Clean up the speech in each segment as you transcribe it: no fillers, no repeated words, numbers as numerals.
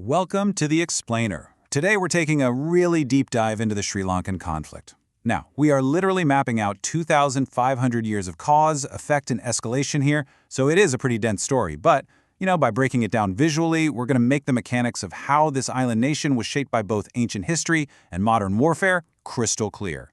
Welcome to The Explainer. Today we're taking a really deep dive into the Sri Lankan conflict. Now, we are literally mapping out 2,500 years of cause, effect, and escalation here, so it is a pretty dense story. But, by breaking it down visually, we're going to make the mechanics of how this island nation was shaped by both ancient history and modern warfare crystal clear.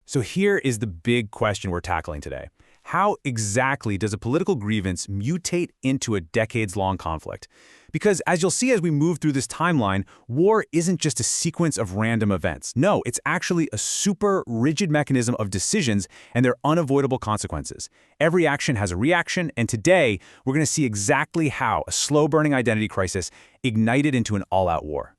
So here is the big question we're tackling today. How exactly does a political grievance mutate into a decades-long conflict? Because as you'll see as we move through this timeline, war isn't just a sequence of random events. No, it's actually a super rigid mechanism of decisions and their unavoidable consequences. Every action has a reaction, and today we're going to see exactly how a slow-burning identity crisis ignited into an all-out war.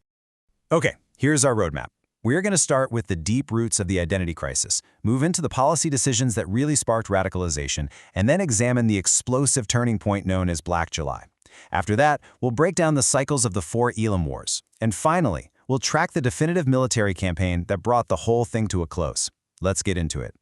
Okay, here's our roadmap. We're going to start with the deep roots of the identity crisis, move into the policy decisions that really sparked radicalization, and then examine the explosive turning point known as Black July. After that, we'll break down the cycles of the four Elam Wars. And finally, we'll track the definitive military campaign that brought the whole thing to a close. Let's get into it.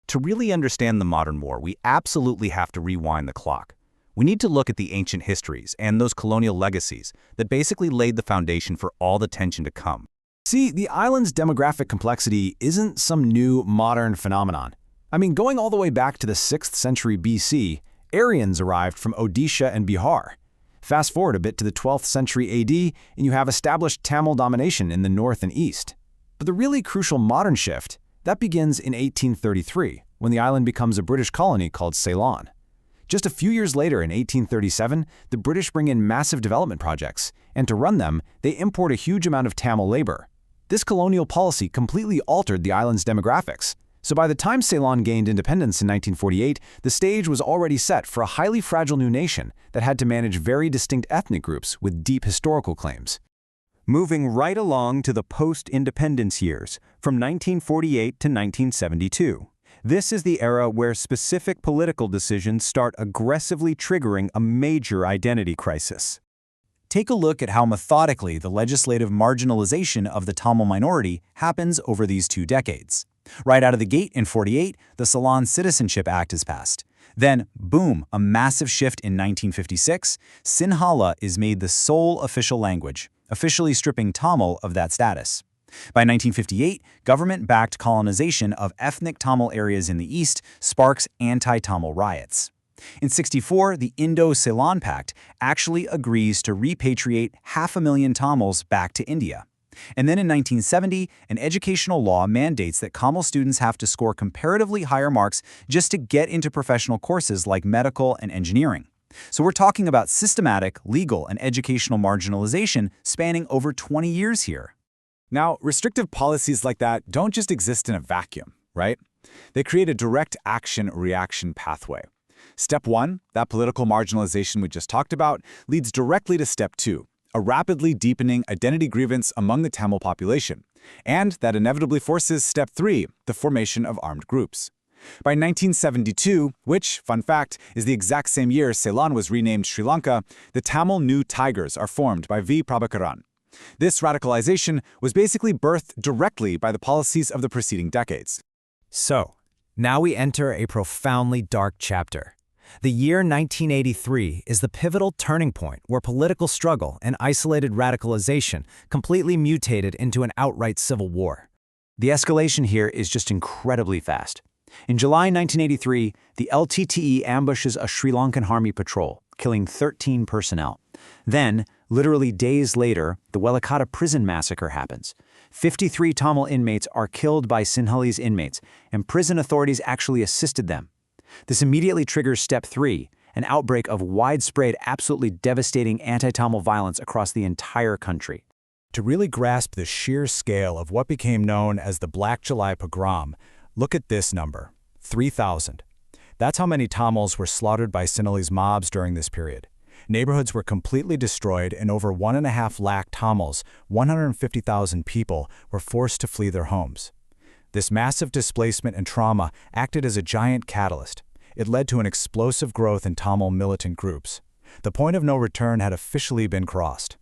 To really understand the modern war, we absolutely have to rewind the clock. We need to look at the ancient histories and those colonial legacies that basically laid the foundation for all the tension to come. See, the island's demographic complexity isn't some new, modern phenomenon. Going all the way back to the 6th century BC, Aryans arrived from Odisha and Bihar. Fast forward a bit to the 12th century AD, and you have established Tamil domination in the north and east. But the really crucial modern shift, that begins in 1833, when the island becomes a British colony called Ceylon. Just a few years later, in 1837, the British bring in massive development projects, and to run them, they import a huge amount of Tamil labor. This colonial policy completely altered the island's demographics. So by the time Ceylon gained independence in 1948, the stage was already set for a highly fragile new nation that had to manage very distinct ethnic groups with deep historical claims. Moving right along to the post-independence years, from 1948 to 1972. This is the era where specific political decisions start aggressively triggering a major identity crisis. Take a look at how methodically the legislative marginalization of the Tamil minority happens over these 2 decades. Right out of the gate in 48, the Ceylon Citizenship Act is passed. Then, boom, a massive shift in 1956, Sinhala is made the sole official language, officially stripping Tamil of that status. By 1958, government-backed colonization of ethnic Tamil areas in the east sparks anti-Tamil riots. In 64, the Indo-Ceylon Pact actually agrees to repatriate 500,000 Tamils back to India. And then in 1970, an educational law mandates that Tamil students have to score comparatively higher marks just to get into professional courses like medical and engineering. So we're talking about systematic, legal, and educational marginalization spanning over 20 years here. Now, restrictive policies like that don't just exist in a vacuum, right? They create a direct action-reaction pathway. Step 1, that political marginalization we just talked about, leads directly to Step 2, a rapidly deepening identity grievance among the Tamil population. And that inevitably forces Step 3, the formation of armed groups. By 1972, which, fun fact, is the exact same year Ceylon was renamed Sri Lanka, the Tamil New Tigers are formed by V. Prabhakaran. This radicalization was basically birthed directly by the policies of the preceding decades. So, now we enter a profoundly dark chapter. The year 1983 is the pivotal turning point where political struggle and isolated radicalization completely mutated into an outright civil war. The escalation here is just incredibly fast. In July 1983, the LTTE ambushes a Sri Lankan army patrol, killing 13 personnel. Then, literally days later, the Welakata prison massacre happens. 53 Tamil inmates are killed by Sinhalese inmates, and prison authorities actually assisted them. This immediately triggers Step 3, an outbreak of widespread, absolutely devastating anti-Tamil violence across the entire country. To really grasp the sheer scale of what became known as the Black July pogrom, look at this number, 3,000. That's how many Tamils were slaughtered by Sinhalese mobs during this period. Neighborhoods were completely destroyed, and over 1.5 lakh Tamils, 150,000 people, were forced to flee their homes. This massive displacement and trauma acted as a giant catalyst. It led to an explosive growth in Tamil militant groups. The point of no return had officially been crossed.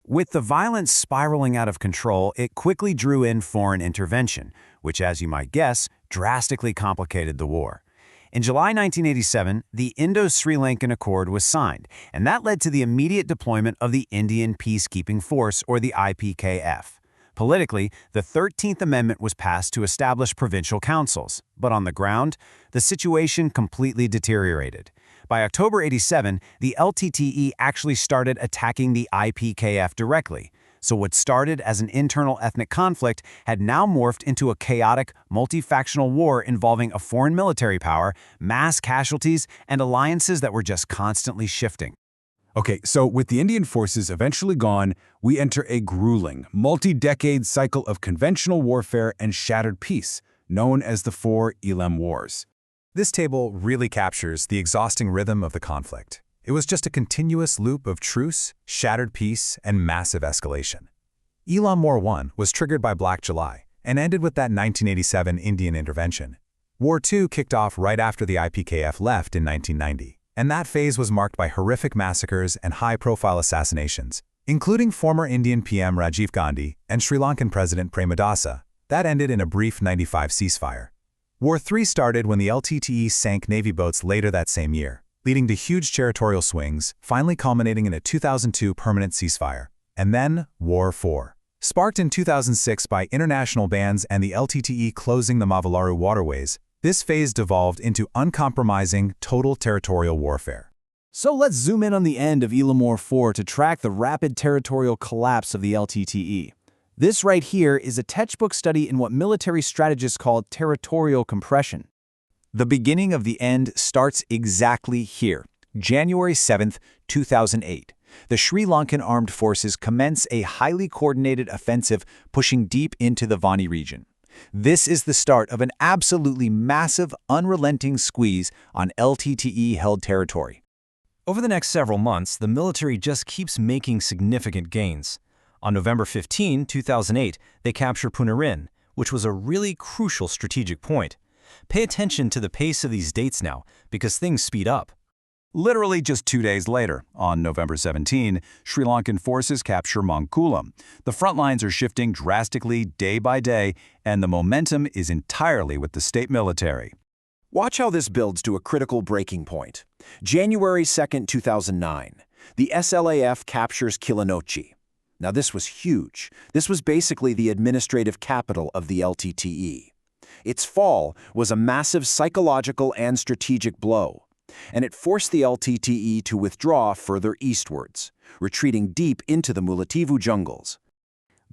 With the violence spiraling out of control, it quickly drew in foreign intervention, which, as you might guess, drastically complicated the war. In July 1987, the Indo-Sri Lankan Accord was signed, and that led to the immediate deployment of the Indian Peacekeeping Force, or the IPKF. Politically, the 13th Amendment was passed to establish provincial councils, but on the ground, the situation completely deteriorated. By October 87, the LTTE actually started attacking the IPKF directly. So what started as an internal ethnic conflict had now morphed into a chaotic, multi-factional war involving a foreign military power, mass casualties, and alliances that were just constantly shifting. Okay, so with the Indian forces eventually gone, we enter a grueling, multi-decade cycle of conventional warfare and shattered peace, known as the Four Elam Wars. This table really captures the exhausting rhythm of the conflict. It was just a continuous loop of truce, shattered peace, and massive escalation. Elam War I was triggered by Black July and ended with that 1987 Indian intervention. War II kicked off right after the IPKF left in 1990, and that phase was marked by horrific massacres and high-profile assassinations, including former Indian PM Rajiv Gandhi and Sri Lankan President Premadasa. That ended in a brief 95 ceasefire. War III started when the LTTE sank Navy boats later that same year, leading to huge territorial swings, finally culminating in a 2002 permanent ceasefire. And then, War IV. Sparked in 2006 by international bans and the LTTE closing the Mavalaru waterways, this phase devolved into uncompromising, total territorial warfare. So let's zoom in on the end of Elam War IV to track the rapid territorial collapse of the LTTE. This right here is a textbook study in what military strategists call territorial compression. The beginning of the end starts exactly here, January 7, 2008. The Sri Lankan armed forces commence a highly coordinated offensive pushing deep into the Vani region. This is the start of an absolutely massive, unrelenting squeeze on LTTE-held territory. Over the next several months, the military just keeps making significant gains. On November 15, 2008, they capture Punarin, which was a really crucial strategic point. Pay attention to the pace of these dates now, because things speed up. Literally just 2 days later, on November 17, Sri Lankan forces capture Mankulam. The front lines are shifting drastically day by day, and the momentum is entirely with the state military. Watch how this builds to a critical breaking point. January 2, 2009. The SLAF captures Kilinochchi. Now this was huge. This was basically the administrative capital of the LTTE. Its fall was a massive psychological and strategic blow, and it forced the LTTE to withdraw further eastwards, retreating deep into the Mullaitivu jungles.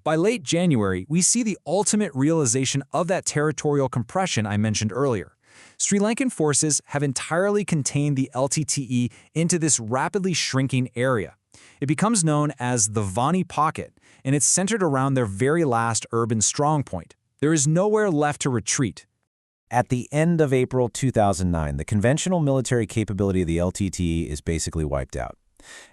By late January, we see the ultimate realization of that territorial compression I mentioned earlier. Sri Lankan forces have entirely contained the LTTE into this rapidly shrinking area. It becomes known as the Vani Pocket, and it's centered around their very last urban strongpoint. There is nowhere left to retreat. At the end of April 2009, the conventional military capability of the LTTE is basically wiped out.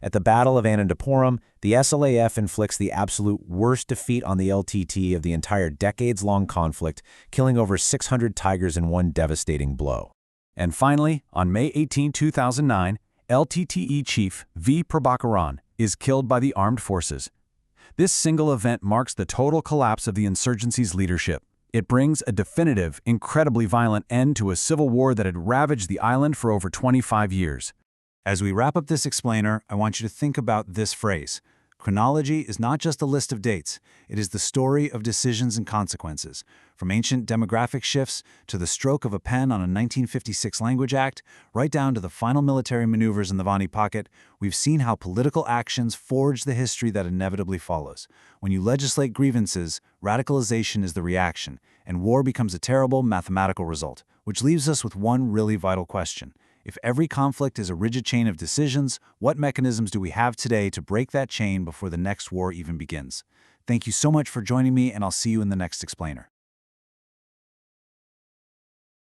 At the Battle of Anandapuram, the SLAF inflicts the absolute worst defeat on the LTTE of the entire decades-long conflict, killing over 600 Tigers in one devastating blow. And finally, on May 18, 2009, LTTE chief V. Prabhakaran is killed by the armed forces. This single event marks the total collapse of the insurgency's leadership. It brings a definitive, incredibly violent end to a civil war that had ravaged the island for over 25 years. As we wrap up this explainer, I want you to think about this phrase. Chronology is not just a list of dates. It is the story of decisions and consequences. From ancient demographic shifts to the stroke of a pen on a 1956 Language Act, right down to the final military maneuvers in the Vani Pocket, we've seen how political actions forge the history that inevitably follows. When you legislate grievances, radicalization is the reaction, and war becomes a terrible mathematical result, which leaves us with one really vital question. If every conflict is a rigid chain of decisions, what mechanisms do we have today to break that chain before the next war even begins? Thank you so much for joining me, and I'll see you in the next explainer.